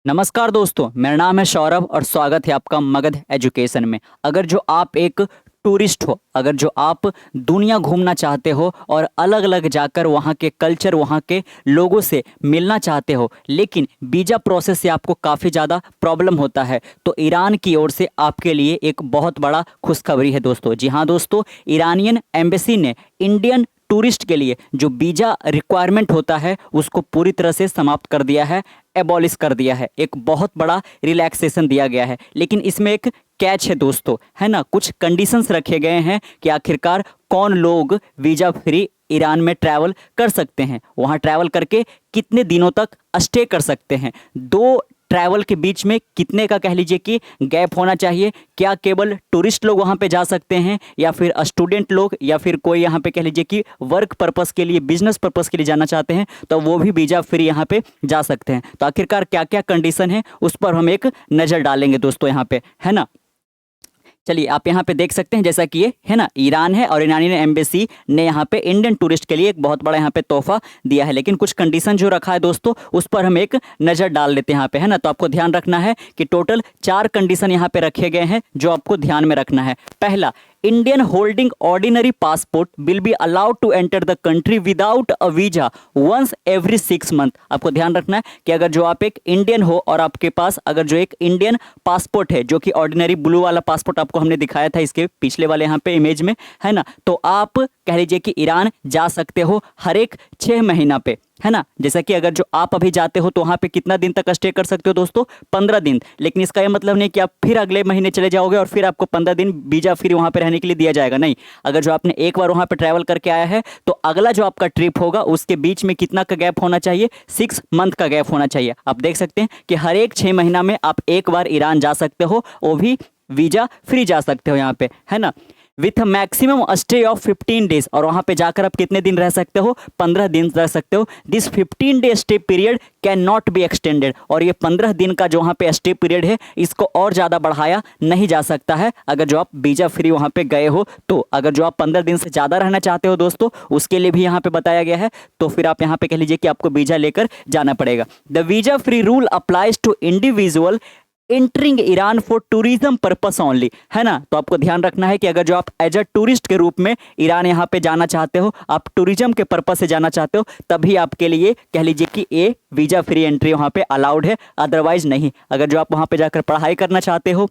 नमस्कार दोस्तों, मेरा नाम है सौरभ और स्वागत है आपका मगध एजुकेशन में। अगर जो आप एक टूरिस्ट हो, अगर जो आप दुनिया घूमना चाहते हो और अलग अलग जाकर वहाँ के कल्चर, वहाँ के लोगों से मिलना चाहते हो, लेकिन वीज़ा प्रोसेस से आपको काफ़ी ज़्यादा प्रॉब्लम होता है, तो ईरान की ओर से आपके लिए एक बहुत बड़ा खुशखबरी है दोस्तों। जी हाँ दोस्तों, ईरानियन एम्बेसी ने इंडियन टूरिस्ट के लिए जो वीज़ा रिक्वायरमेंट होता है उसको पूरी तरह से समाप्त कर दिया है, एबॉलिश कर दिया है। एक बहुत बड़ा रिलैक्सेशन दिया गया है, लेकिन इसमें एक कैच है दोस्तों, है ना। कुछ कंडीशंस रखे गए हैं कि आखिरकार कौन लोग वीज़ा फ्री ईरान में ट्रैवल कर सकते हैं, वहाँ ट्रैवल करके कितने दिनों तक स्टे कर सकते हैं, दो ट्रैवल के बीच में कितने का कह लीजिए कि गैप होना चाहिए, क्या केवल टूरिस्ट लोग वहाँ पे जा सकते हैं या फिर स्टूडेंट लोग या फिर कोई यहाँ पे कह लीजिए कि वर्क पर्पस के लिए, बिजनेस पर्पस के लिए जाना चाहते हैं तो वो भी वीज़ा फ्री यहाँ पे जा सकते हैं। तो आखिरकार क्या क्या कंडीशन है उस पर हम एक नज़र डालेंगे दोस्तों यहाँ पे, है ना। चलिए आप यहाँ पे देख सकते हैं, जैसा कि ये है ना ईरान है और ईरानी एम्बेसी ने यहाँ पे इंडियन टूरिस्ट के लिए एक बहुत बड़ा यहाँ पे तोहफा दिया है, लेकिन कुछ कंडीशन जो रखा है दोस्तों उस पर हम एक नज़र डाल लेते हैं यहाँ पे, है ना। तो आपको ध्यान रखना है कि टोटल 4 कंडीशन यहाँ पे रखे गए हैं जो आपको ध्यान में रखना है। पहला, Indian holding ordinary passport will be allowed to enter the country without a visa once every 6 month. आपको ध्यान रखना है कि अगर जो आप एक इंडियन हो और आपके पास अगर जो एक इंडियन पासपोर्ट है, जो कि ऑर्डिनरी ब्लू वाला पासपोर्ट आपको हमने दिखाया था इसके पिछले वाले यहाँ पे इमेज में, है ना, तो आप कह लीजिए कि ईरान जा सकते हो हर एक 6 महीना पे, है ना। जैसा कि अगर जो आप अभी जाते हो तो वहाँ पे कितना दिन तक स्टे कर सकते हो दोस्तों, 15 दिन। लेकिन इसका ये मतलब नहीं कि आप फिर अगले महीने चले जाओगे और फिर आपको 15 दिन वीज़ा फिर वहाँ पे रहने के लिए दिया जाएगा, नहीं। अगर जो आपने एक बार वहाँ पे ट्रैवल करके आया है तो अगला जो आपका ट्रिप होगा उसके बीच में कितना का गैप होना चाहिए, 6 मंथ का गैप होना चाहिए। आप देख सकते हैं कि हर एक 6 महीना में आप एक बार ईरान जा सकते हो, वो भी वीज़ा फ्री जा सकते हो यहाँ पे, है ना, with maximum stay of 15 days. और वहाँ पे जाकर आप कितने दिन रह सकते हो, 15 दिन रह सकते हो। This 15 day stay period can not be extended. और ये 15 दिन का जो वहाँ पे स्टे पीरियड है इसको और ज़्यादा बढ़ाया नहीं जा सकता है अगर जो आप वीज़ा फ्री वहाँ पे गए हो तो। अगर जो आप 15 दिन से ज़्यादा रहना चाहते हो दोस्तों उसके लिए भी यहाँ पे बताया गया है, तो फिर आप यहाँ पे कह लीजिए कि आपको वीज़ा लेकर जाना पड़ेगा। The visa free rule applies to individual entering Iran for tourism purpose only, है ना। तो आपको ध्यान रखना है कि अगर जो आप एज अ टूरिस्ट के रूप में ईरान यहाँ पे जाना चाहते हो, आप टूरिज्म के पर्पस से जाना चाहते हो, तभी आपके लिए कह लीजिए कि ये वीज़ा फ्री एंट्री वहाँ पे अलाउड है, अदरवाइज नहीं। अगर जो आप वहाँ पे जाकर पढ़ाई करना चाहते हो,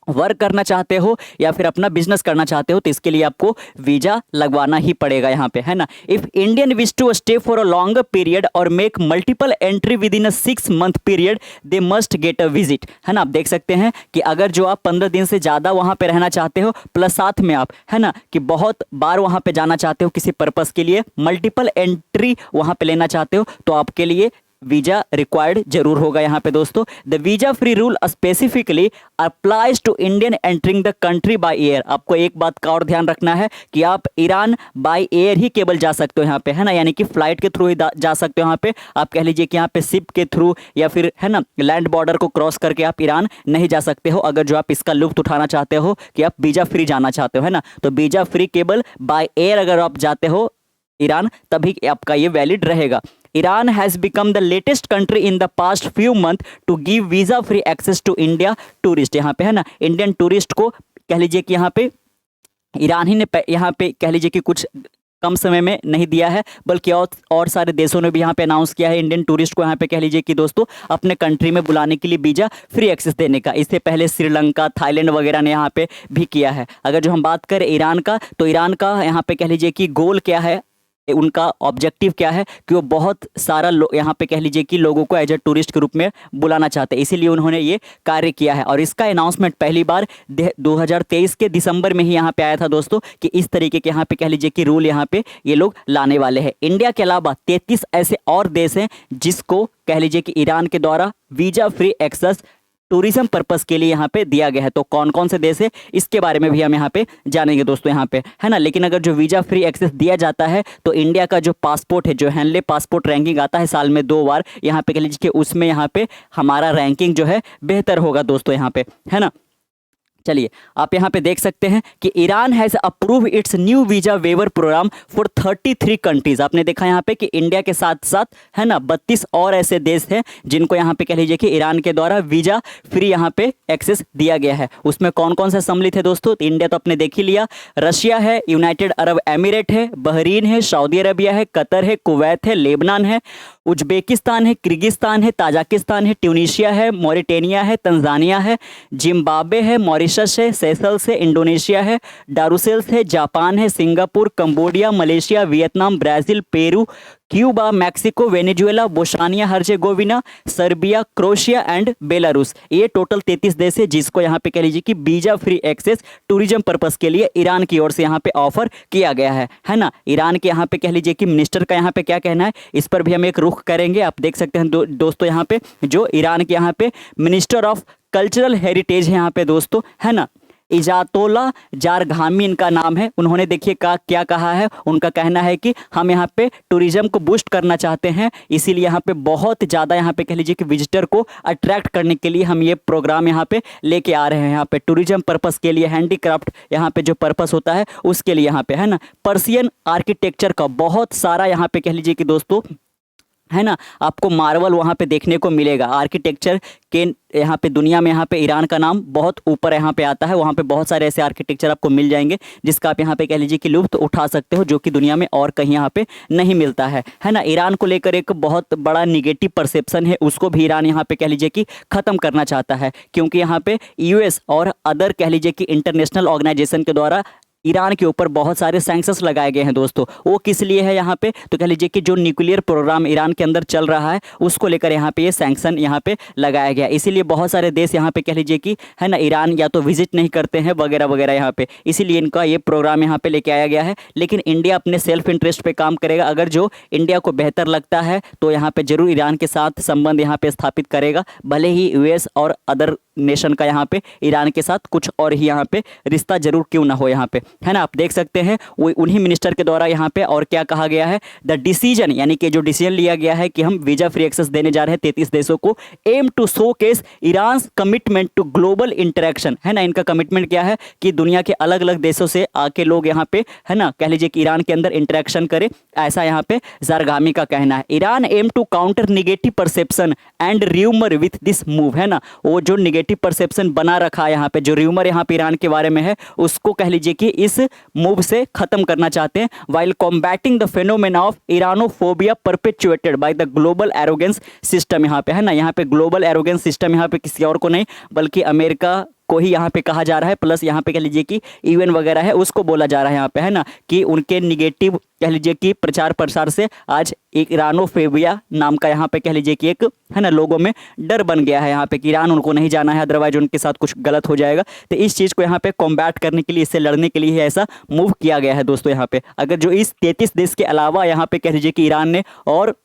वर्क करना चाहते हो या फिर अपना बिजनेस करना चाहते हो तो इसके लिए आपको वीज़ा लगवाना ही पड़ेगा यहाँ पे, है ना। If Indian wish to stay for a longer period और make multiple entry within a 6 month period they must get a visit, है ना। आप देख सकते हैं कि अगर जो आप 15 दिन से ज़्यादा वहाँ पे रहना चाहते हो प्लस साथ में आप, है ना, कि बहुत बार वहाँ पे जाना चाहते हो किसी पर्पज़ के लिए, मल्टीपल एंट्री वहाँ पे लेना चाहते हो तो आपके लिए वीज़ा रिक्वायर्ड जरूर होगा यहाँ पे दोस्तों। The visa free rule specifically applies to Indian entering the country by air. आपको एक बात का और ध्यान रखना है कि आप ईरान बाय एयर ही केवल जा सकते हो यहाँ पे, है ना, यानी कि फ्लाइट के थ्रू ही जा सकते हो यहाँ पे। आप कह लीजिए कि यहाँ पे शिप के थ्रू या फिर, है ना, लैंड बॉर्डर को क्रॉस करके आप ईरान नहीं जा सकते हो अगर जो आप इसका लुत्फ उठाना चाहते हो कि आप वीज़ा फ्री जाना चाहते हो, है ना। तो वीज़ा फ्री केवल बाय एयर अगर आप जाते हो ईरान तभी आपका ये वैलिड रहेगा। Iran has become the latest country in the past few month to give visa free access to India tourist. यहाँ पे, है ना, इंडियन टूरिस्ट को कह लीजिए कि यहाँ पे ईरान ही ने यहाँ पे कह लीजिए कि कुछ कम समय में नहीं दिया है, बल्कि और सारे देशों ने भी यहाँ पे अनाउंस किया है इंडियन टूरिस्ट को यहाँ पे कह लीजिए कि दोस्तों अपने कंट्री में बुलाने के लिए वीज़ा फ्री एक्सेस देने का। इससे पहले श्रीलंका, थाईलैंड वगैरह ने यहाँ पे भी किया है। अगर जो हम बात करें ईरान का, तो ईरान का यहाँ पे कह लीजिए कि गोल क्या है, उनका ऑब्जेक्टिव क्या है कि वो बहुत सारा यहाँ पे कह लीजिए कि लोगों को एज अ टूरिस्ट के रूप में बुलाना चाहते हैं, इसीलिए उन्होंने ये कार्य किया है। और इसका अनाउंसमेंट पहली बार 2023 के दिसंबर में ही यहाँ पे आया था दोस्तों कि इस तरीके के यहाँ पे कह लीजिए कि रूल यहाँ पे ये लोग लाने वाले हैं। इंडिया के अलावा 33 ऐसे और देश हैं जिसको कह लीजिए कि ईरान के द्वारा visa free access tourism purpose के लिए यहाँ पे दिया गया है। तो कौन कौन से देश है इसके बारे में भी हम यहाँ पे जानेंगे दोस्तों यहाँ पे, है ना। लेकिन अगर जो वीज़ा फ्री एक्सेस दिया जाता है तो इंडिया का जो पासपोर्ट है, जो हेनले पासपोर्ट रैंकिंग आता है साल में 2 बार, यहाँ पे कह लीजिए कि उसमें यहाँ पे हमारा रैंकिंग जो है बेहतर होगा दोस्तों यहाँ पे, है ना। चलिए आप यहाँ पे देख सकते हैं कि Iran has approve its new visa waiver program for 33 countries. आपने देखा यहाँ पे कि इंडिया के साथ साथ है ना 32 और ऐसे देश हैं जिनको यहाँ पे कह लीजिए कि ईरान के द्वारा वीजा फ्री यहाँ पे एक्सेस दिया गया है। उसमें कौन कौन से सम्मिलित है दोस्तों? तो इंडिया तो आपने देख ही लिया, रशिया है, यूनाइटेड अरब एमिरेट है, बहरीन है, सऊदी अरबिया है, कतर है, कुवैत है, लेबनान है, उज्बेकिस्तान है, किर्गिस्तान है, ताजिकिस्तान है, ट्यूनीशिया है, मॉरिटेनिया है, तंजानिया है, जिम्बाब्वे है, मॉरिशस है, सेशल्स है, इंडोनेशिया है, डारूसेल्स है, जापान है, Singapore, Cambodia, Malaysia, Vietnam, Brazil, Peru, Cuba, Mexico, Venezuela, Bosnia Herzegovina, Serbia, Croatia and Belarus. ये टोटल 33 देश है जिसको यहाँ पे कह लीजिए कि visa free access tourism purpose के लिए ईरान की ओर से यहाँ पे ऑफर किया गया है ना। ईरान के यहाँ पे कह लीजिए कि मिनिस्टर का यहाँ पे क्या कहना है, इस पर भी हम एक रुख करेंगे। आप देख सकते हैं दोस्तों यहाँ पे जो ईरान के यहाँ पे मिनिस्टर ऑफ कल्चरल हेरिटेज है यहाँ पे दोस्तों, है ना, इजातोला जारघामी इनका नाम है। उन्होंने देखिए क्या कहा है, उनका कहना है कि हम यहाँ पे टूरिज्म को बूस्ट करना चाहते हैं, इसीलिए यहाँ पे बहुत ज़्यादा यहाँ पे कह लीजिए कि विजिटर को अट्रैक्ट करने के लिए हम ये प्रोग्राम यहाँ पे लेके आ रहे हैं। यहाँ पे टूरिज्म पर्पस के लिए, हैंडीक्राफ्ट यहाँ पे जो पर्पस होता है उसके लिए यहाँ पे, है ना, पर्सियन आर्किटेक्चर का बहुत सारा यहाँ पे कह लीजिए कि दोस्तों, है ना, आपको मार्वल वहाँ पे देखने को मिलेगा। आर्किटेक्चर के यहाँ पे दुनिया में यहाँ पे ईरान का नाम बहुत ऊपर यहाँ पे आता है। वहाँ पे बहुत सारे ऐसे आर्किटेक्चर आपको मिल जाएंगे जिसका आप यहाँ पे कह लीजिए कि लुत्फ उठा सकते हो, जो कि दुनिया में और कहीं यहाँ पे नहीं मिलता है ना। ईरान को लेकर एक बहुत बड़ा निगेटिव परसेप्शन है, उसको भी ईरान यहाँ पे कह लीजिए कि ख़त्म करना चाहता है, क्योंकि यहाँ पे यूएस और अदर कह लीजिए कि इंटरनेशनल ऑर्गेनाइजेशन के द्वारा ईरान के ऊपर बहुत सारे सैंक्शंस लगाए गए हैं दोस्तों। वो किस लिए है यहाँ पे, तो कह लीजिए कि जो न्यूक्लियर प्रोग्राम ईरान के अंदर चल रहा है उसको लेकर यहाँ पे ये सैंक्शन यहाँ पे लगाया गया। इसीलिए बहुत सारे देश यहाँ पे कह लीजिए कि, है ना, ईरान या तो विजिट नहीं करते हैं वगैरह वगैरह यहाँ पे, इसीलिए इनका ये प्रोग्राम यहाँ पे लेके आया गया है। लेकिन इंडिया अपने सेल्फ इंटरेस्ट पे काम करेगा। अगर जो इंडिया को बेहतर लगता है तो यहाँ पे जरूर ईरान के साथ संबंध यहाँ पे स्थापित करेगा, भले ही यूएस और अदर नेशन का यहाँ पे ईरान के साथ कुछ और ही यहाँ पे रिश्ता जरूर क्यों ना हो यहाँ पे, है ना। आप देख सकते हैं वो उन्हीं मिनिस्टर के द्वारा यहाँ पे और क्या कहा गया है, द डिसीजन, यानी कि जो डिसीजन लिया गया है कि हम वीजा फ्री एक्सेस देने जा रहे हैं 33 देशों को, aim to showcase Iran commitment to global interaction, है ना। इनका कमिटमेंट क्या है कि दुनिया के अलग अलग देशों से आके लोग यहाँ पे, है ना, कह लीजिए कि ईरान के अंदर इंटरेक्शन करे, ऐसा यहाँ पे जारगामी का कहना है। Iran aim to counter negative perception and rumour with this move, है ना, वो जो निगेटिव परसेप्शन बना रखा है यहाँ पे, जो र्यूमर यहाँ पे ईरान के बारे में है, उसको कह लीजिए कि इस मूव से खत्म करना चाहते हैं, while combating the phenomena of Iranophobia perpetuated by the global arrogance system यहाँ पे, है ना। यहाँ पे ग्लोबल एरोगेंस सिस्टम यहाँ पे किसी और को नहीं बल्कि अमेरिका को ही यहाँ पे कहा जा रहा है, प्लस यहाँ पे कह लीजिए कि यूएन वगैरह है उसको बोला जा रहा है यहाँ पे, है ना, कि उनके निगेटिव कह लीजिए कि प्रचार प्रसार से आज एक ईरानोफोबिया नाम का यहाँ पे कह लीजिए कि एक, है ना, लोगों में डर बन गया है यहाँ पे कि ईरान उनको नहीं जाना है, अदरवाइज उनके साथ कुछ गलत हो जाएगा। तो इस चीज़ को यहाँ पे कॉम्बैट करने के लिए, इससे लड़ने के लिए ऐसा मूव किया गया है दोस्तों यहाँ पे। अगर जो इस 33 देश के अलावा यहाँ पे कह लीजिए कि ईरान ने और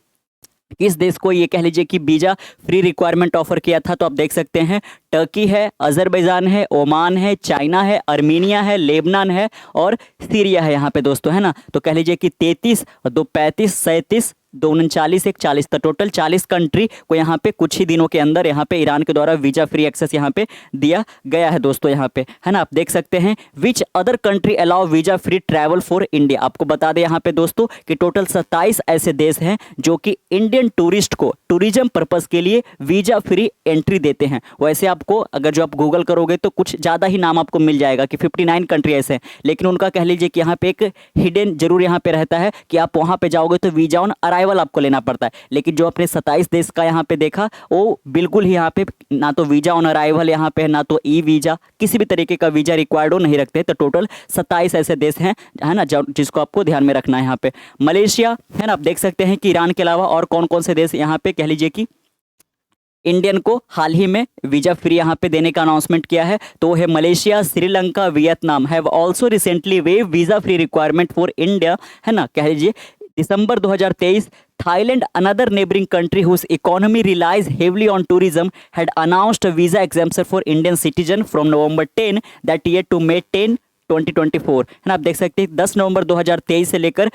किस देश को ये कह लीजिए कि वीजा फ्री रिक्वायरमेंट ऑफर किया था, तो आप देख सकते हैं टर्की है, अजरबैजान है, ओमान है, चाइना है, अर्मीनिया है, लेबनान है और सीरिया है यहाँ पे दोस्तों, है ना। तो कह लीजिए कि 33 2 35 37 2 39 1 40, तो टोटल 40 कंट्री को यहाँ पे कुछ ही दिनों के अंदर यहाँ पे ईरान के द्वारा वीजा फ्री एक्सेस यहाँ पे दिया गया है दोस्तों यहाँ पे, है ना। आप देख सकते हैं which other country allow visa free travel for India. आपको बता दें यहाँ पे दोस्तों कि टोटल 27 ऐसे देश हैं जो कि इंडियन टूरिस्ट को टूरिज्म पर्पस के लिए वीजा फ्री एंट्री देते हैं। वैसे आपको अगर जो आप गूगल करोगे तो कुछ ज़्यादा ही नाम आपको मिल जाएगा कि 59 कंट्री ऐसे हैं, लेकिन उनका कह लीजिए कि यहाँ पे एक हिडन जरूर यहाँ पे रहता है कि आप वहाँ पे जाओगे तो वीजा ऑन अराइवल आपको लेना पड़ता है। लेकिन जो अपने 27 देश का यहाँ पे देखा, वो बिल्कुल ही यहाँ पे ना तो वीजा ऑन अराइवल यहाँ पे, ना तो ई वीजा, किसी भी तरीके का वीजा रिक्वायर्ड हो नहीं रखते। तो टोटल 27 ऐसे देश हैं, है ना, जिसको आपको ध्यान में रखना है यहाँ पे। मलेशिया, है ना, आप देख सकते हैं कि ईरान के अलावा और कौन कौन से देश यहाँ पे कह लीजिए कि इंडियन को हाल ही में वीजा फ्री यहाँ पे देने का अनाउंसमेंट किया है। तो वो है Malaysia, Sri Lanka, Vietnam have also recently wave visa free requirement for India, है ना। कह लीजिए दिसंबर 2023 Thailand, another neighboring country whose economy relies heavily on tourism, had announced a visa exemption for Indian citizen from November 10 that year to May 10, 2024, है ना। आप देख सकते हैं 10 नवंबर 2023 से लेकर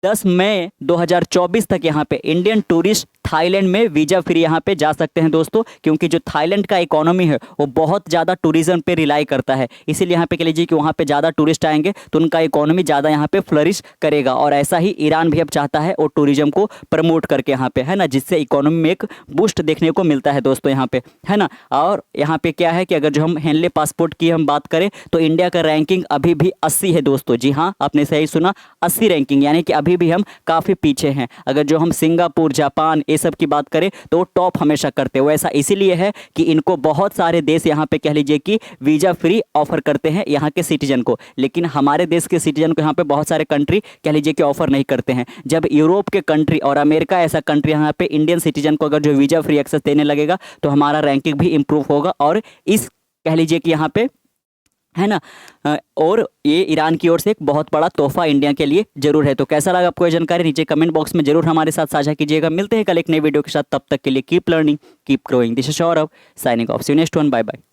10 मई 2024 तक यहाँ पे इंडियन टूरिस्ट थाईलैंड में वीज़ा फ्री यहाँ पे जा सकते हैं दोस्तों, क्योंकि जो थाईलैंड का इकोनॉमी है वो बहुत ज़्यादा टूरिज्म पे रिलाई करता है। इसीलिए यहाँ पे कह लीजिए कि वहाँ पे ज़्यादा टूरिस्ट आएंगे तो उनका इकोनॉमी ज़्यादा यहाँ पे फ्लरिश करेगा। और ऐसा ही ईरान भी अब चाहता है और टूरिज्म को प्रमोट करके यहाँ पे, है ना, जिससे इकोनॉमी में एक बूस्ट देखने को मिलता है दोस्तों यहाँ पे, है ना। और यहाँ पे क्या है कि अगर जो हम हेनले पासपोर्ट की हम बात करें तो इंडिया का रैंकिंग अभी भी 80 है दोस्तों। जी हाँ, आपने सही सुना, 80 रैंकिंग, यानी कि अभी भी हम काफ़ी पीछे हैं। अगर जो हम सिंगापुर, जापान ये सब की बात करें तो वो टॉप हमेशा करते हैं। वो ऐसा इसीलिए है कि इनको बहुत सारे देश यहाँ पे कह लीजिए कि वीज़ा फ्री ऑफर करते हैं यहाँ के सिटीजन को, लेकिन हमारे देश के सिटीजन को यहाँ पे बहुत सारे कंट्री कह लीजिए कि ऑफर नहीं करते हैं। जब यूरोप के कंट्री और अमेरिका ऐसा कंट्री यहाँ पे इंडियन सिटीजन को अगर जो वीज़ा फ्री एक्सेस देने लगेगा तो हमारा रैंकिंग भी इंप्रूव होगा। और इस कह लीजिए कि यहाँ पे, है ना, और ये ईरान की ओर से एक बहुत बड़ा तोहफा इंडिया के लिए जरूर है। तो कैसा लगा आपको ये जानकारी, नीचे कमेंट बॉक्स में जरूर हमारे साथ साझा कीजिएगा। मिलते हैं कल एक नई वीडियो के साथ, तब तक के लिए keep learning keep growing. This is Saurabh signing off, see you next one, bye bye.